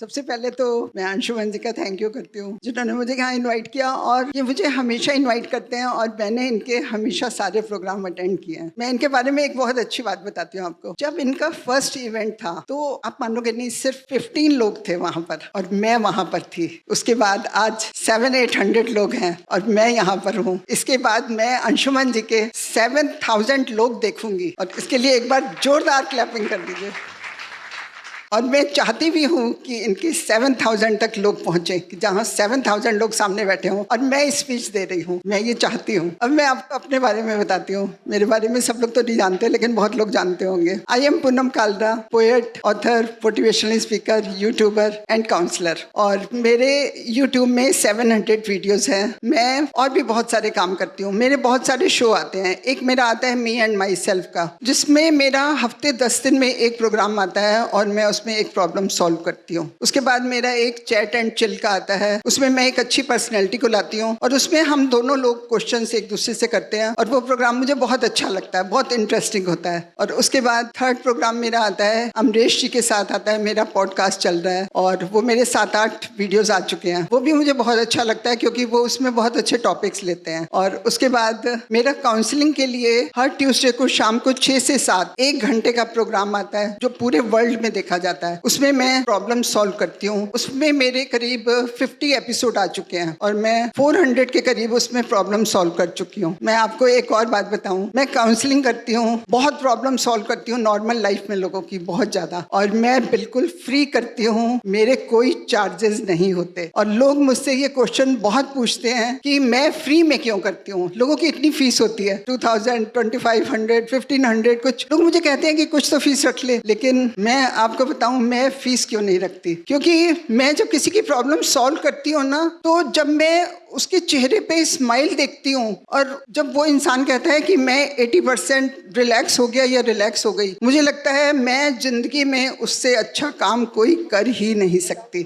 सबसे पहले तो मैं अंशुमन जी का थैंक यू करती हूँ जिन्होंने मुझे यहाँ इनवाइट किया, और ये मुझे हमेशा इनवाइट करते हैं और मैंने इनके हमेशा सारे प्रोग्राम अटेंड किए हैं। मैं इनके बारे में एक बहुत अच्छी बात बताती हूँ आपको। जब इनका फर्स्ट इवेंट था तो आप मानोगे नहीं, सिर्फ 15 लोग थे वहाँ पर और मैं वहाँ पर थी। उसके बाद आज 700-800 लोग हैं और मैं यहाँ पर हूँ। इसके बाद मैं अंशुमन जी के 7000 लोग देखूंगी और इसके लिए एक बार जोरदार क्लैपिंग कर दीजिए। और मैं चाहती भी हूँ कि इनकी 7000 तक लोग पहुँचे, कि जहाँ 7000 लोग सामने बैठे हों और मैं स्पीच दे रही हूँ। मैं ये चाहती हूँ। अब मैं आपको अपने बारे में बताती हूँ। मेरे बारे में सब लोग तो नहीं जानते, लेकिन बहुत लोग जानते होंगे। I am Poonam Kalra, poet, author, motivational speaker, YouTuber and counsellor. और मेरे यूट्यूब में 700 वीडियोज़ हैं। मैं और भी बहुत सारे काम करती हूँ। मेरे बहुत सारे शो आते हैं। एक मेरा आता है मी एंड माई सेल्फ का, जिसमें मेरा हफ्ते 10 दिन में एक प्रोग्राम आता है और मैं उसमें एक प्रॉब्लम सॉल्व करती हूँ। उसके बाद मेरा एक चैट एंड चिल का आता है। उसमें मैं एक अच्छी पर्सनैलिटी को लाती हूँ और उसमें हम दोनों लोग क्वेश्चंस एक दूसरे से करते हैं और वो प्रोग्राम मुझे बहुत अच्छा लगता है, बहुत इंटरेस्टिंग होता है। और उसके बाद थर्ड प्रोग्राम मेरा आता है, अमरीश जी के साथ आता है। मेरा पॉडकास्ट चल रहा है और वो मेरे 7-8 वीडियोज आ चुके हैं। वो भी मुझे बहुत अच्छा लगता है क्योंकि वो उसमें बहुत अच्छे टॉपिक्स लेते हैं। और उसके बाद मेरा काउंसलिंग के लिए हर ट्यूसडे को शाम को 6 से 7 1 घंटे का प्रोग्राम आता है जो पूरे वर्ल्ड में देखा जाता है। उसमें मैं प्रॉब्लम सॉल्व करती हूँ। उसमें मेरे करीब 50 एपिसोड आ चुके हैं और मैं 400 के करीब उसमें प्रॉब्लम सॉल्व कर चुकी हूँ। मैं आपको एक और बात बताऊँ, मैं काउंसलिंग करती हूँ, बहुत प्रॉब्लम सॉल्व करती हूँ नॉर्मल लाइफ में लोगों की, बहुत ज़्यादा। और मैं बिल्कुल फ्री करती हूँ, मेरे कोई चार्जेस नहीं होते। और लोग मुझसे ये क्वेश्चन बहुत पूछते हैं कि मैं फ्री में क्यों करती हूँ। लोगों की इतनी फीस होती है 2000, 2500, 1500। कुछ लोग मुझे कहते हैं कि कुछ तो फीस रख ले, लेकिन मैं आपको बताऊं मैं फीस क्यों नहीं रखती। क्योंकि मैं जब किसी की प्रॉब्लम सॉल्व करती हूँ ना, तो जब मैं उसके चेहरे पे स्माइल देखती हूँ और जब वो इंसान कहता है कि मैं 80% रिलैक्स हो गया या रिलैक्स हो गई, मुझे लगता है मैं जिंदगी में उससे अच्छा काम कोई कर ही नहीं सकती।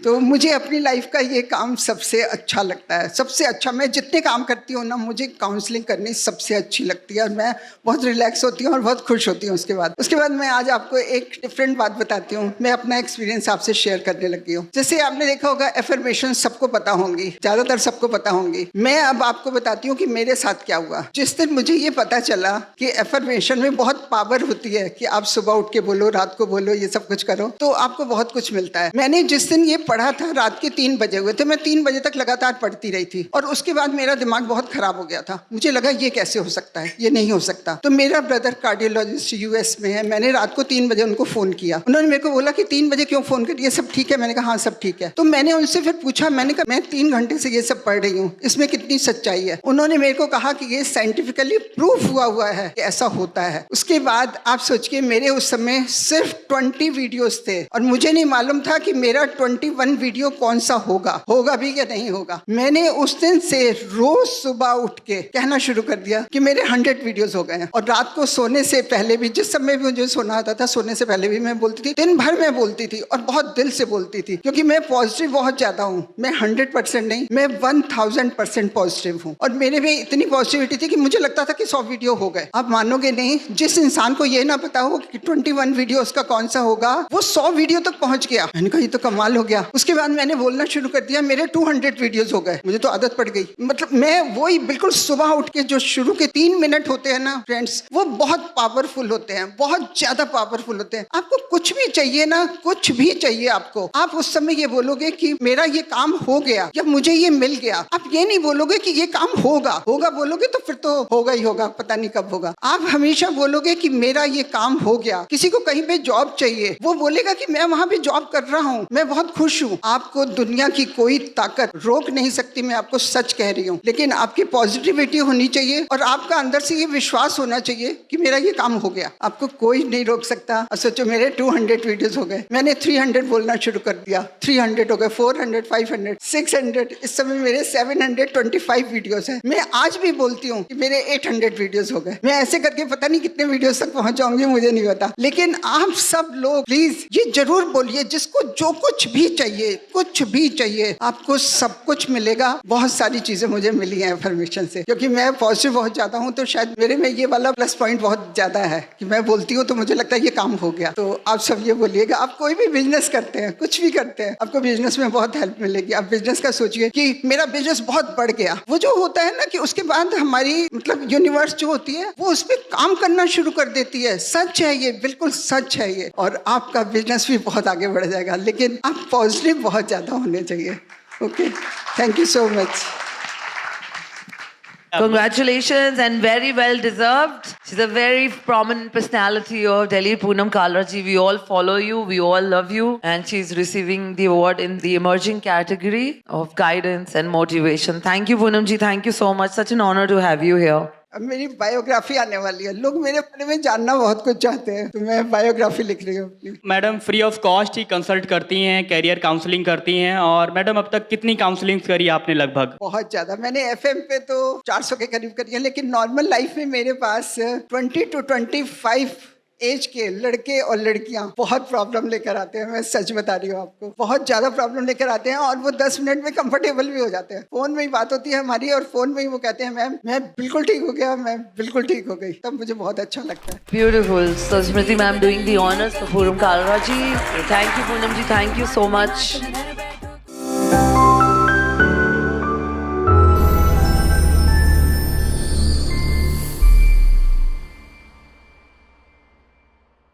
तो मुझे अपनी लाइफ का ये काम सबसे अच्छा लगता है, सबसे अच्छा। मैं जितने काम करती हूँ ना, मुझे काउंसलिंग करनी सबसे अच्छी लगती है और मैं बहुत रिलैक्स होती हूँ और बहुत खुश होती हूँ। उसके बाद मैं आज आपको एक डिफरेंट बात बताती हूँ। मैं अपना एक्सपीरियंस आपसे शेयर करने लगी हूँ। जैसे आपने देखा होगा एफर्मेशन सबको पता होंगी, ज़्यादातर सबको पता होंगी। मैं अब आपको बताती हूँ कि मेरे साथ क्या हुआ। जिस दिन मुझे ये पता चला कि एफर्मेशन में बहुत पावर होती है कि आप सुबह उठ के बोलो, रात को बोलो, ये सब कुछ करो तो आपको बहुत कुछ मिलता है। मैंने जिस दिन ये पढ़ा था, रात के 3 बजे हुए थे, मैं 3 बजे तक लगातार पढ़ती रही थी और उसके बाद मेरा दिमाग बहुत खराब हो गया था। मुझे लगा ये कैसे हो सकता है, ये नहीं हो सकता। तो मेरा ब्रदर कार्डियोलॉजिस्ट यूएस में है, मैंने रात को 3 बजे उनको फोन किया। उन्होंने मेरे को बोला कि 3 बजे क्यों फोन करिए, सब ठीक है? मैंने कहा हाँ सब ठीक है। तो मैंने उनसे फिर पूछा, मैंने कहा मैं 3 घंटे से ये सब पढ़ रही हूँ, इसमें कितनी सच्चाई है? उन्होंने मेरे को कहा कि ये साइंटिफिकली प्रूफ हुआ है कि ऐसा होता है। उसके बाद आप सोचिए, मेरे उस समय सिर्फ 20 वीडियोस थे और मुझे नहीं मालूम था कि मेरा 21 वीडियो कौन सा होगा भी या नहीं होगा। मैंने उस दिन से रोज सुबह उठ के कहना शुरू कर दिया कि मेरे 100 वीडियोस हो गए हैं। और रात को सोने से पहले भी, जिस समय भी मुझे सोना आता था, सोने से पहले भी मैं बोलती थी। दिन भर मैं बोलती थी और बहुत दिल से बोलती थी, क्योंकि मैं पॉजिटिव बहुत ज्यादा हूँ। मैं 100% नहीं, मैं 1000% पॉजिटिव हूँ। और मेरे में इतनी पॉजिटिविटी थी कि मुझे लगता था कि 100 वीडियो हो गए। आप मानोगे नहीं, जिस इंसान को ये ना पता हो कि 21 वीडियो उसका कौन सा होगा, वो 100 वीडियो तक पहुंच गया। मैंने कहा ये तो कमाल हो गया। उसके बाद मैंने बोलना शुरू कर दिया, मेरे 200 वीडियोस हो गए। मुझे तो आदत पड़ गई। मतलब मैं वही बिल्कुल सुबह उठ के जो शुरू के 3 मिनट होते हैं ना फ्रेंड्स, वो बहुत पावरफुल होते हैं, बहुत ज्यादा पावरफुल होते हैं। आपको कुछ भी चाहिए ना, कुछ भी चाहिए आपको, आप उस समय ये बोलोगे कि मेरा ये काम हो गया या मुझे ये मिल गया। आप ये नहीं बोलोगे कि ये काम होगा बोलोगे तो फिर तो होगा ही होगा, पता नहीं कब होगा। आप हमेशा बोलोगे कि मेरा ये काम हो गया। किसी को कहीं पे जॉब चाहिए, वो बोलेगा कि मैं वहां पे जॉब कर रहा हूँ, मैं बहुत खुश हूँ। आपको दुनिया की कोई ताकत रोक नहीं सकती, मैं आपको सच कह रही हूँ। लेकिन आपकी पॉजिटिविटी होनी चाहिए और आपका अंदर से ये विश्वास होना चाहिए कि मेरा ये काम हो गया। आपको कोई नहीं रोक सकता। और सोचो, मेरे 200 वीडियोस हो गए। मैंने 300 बोलना शुरू कर दिया, 300 हो गए, 400, 500, 600। इस समय मेरे 725 वीडियोस हैं। मैं आज भी बोलती हूँ कि मेरे 800 वीडियोस हो गए। मैं ऐसे करके पता नहीं कितने वीडियोस तक पहुंच जाऊंगी, मुझे नहीं पता। लेकिन आप सब लोग प्लीज ये जरूर बोलिए, जिसको जो कुछ भी चाहिए चाहिए, कुछ भी चाहिए, आपको सब कुछ मिलेगा। बहुत सारी चीजें मुझे मिली हैं अफर्मेशन से, क्योंकि मैं पॉजिटिव बहुत ज्यादा हूँ, तो शायद मेरे में ये वाला प्लस पॉइंट बहुत ज्यादा है कि मैं बोलती हूँ तो मुझे लगता है ये काम हो गया। तो आप सब ये बोलिएगा, आप कोई भी बिजनेस करते हैं, कुछ भी करते हैं, आपको बिजनेस में बहुत हेल्प मिलेगी। आप बिजनेस का सोचिए कि मेरा बिजनेस बहुत बढ़ गया, वो जो होता है ना कि उसके बाद हमारी मतलब यूनिवर्स जो होती है वो उस पर काम करना शुरू कर देती है। सच है ये, बिल्कुल सच है ये, और आपका बिजनेस भी बहुत आगे बढ़ जाएगा, लेकिन आप पॉजिटिव बहुत ज्यादा होने चाहिए। Okay, thank you so much. Congratulations and very well deserved. She's a very prominent personality of Delhi, Poonam Kalra ji. We all follow you, we all love you, and she's receiving the award in the emerging category of guidance and motivation. Thank you, Poonam ji. Thank you so much. Such an honor to have you here. अब मेरी biography आने वाली है, लोग मेरे बारे में जानना बहुत कुछ चाहते हैं, तो मैं बायोग्राफी लिख रही हूँ अपनी। Madam free of cost he consult करती हैं, कैरियर काउंसलिंग करती हैं, और मैडम अब तक कितनी काउंसलिंग करी आपने लगभग? बहुत ज्यादा, मैंने एफएम पे तो 400 के करीब करी है, लेकिन नॉर्मल लाइफ में मेरे पास 20 to 25 एज के लड़के और लड़कियां बहुत प्रॉब्लम लेकर आते हैं। मैं सच बता रही हूँ आपको, बहुत ज्यादा प्रॉब्लम लेकर आते हैं, और वो 10 मिनट में कंफर्टेबल भी हो जाते हैं। फोन में ही बात होती है हमारी, और फोन में ही वो कहते हैं मैम मैं बिल्कुल ठीक हो गया, मैं बिल्कुल ठीक हो गई। तब मुझे बहुत अच्छा लगता है। Beautiful. So Smriti ma'am doing the honors for Poonam Kalra ji. Thank you, Poonam ji. Thank you so much.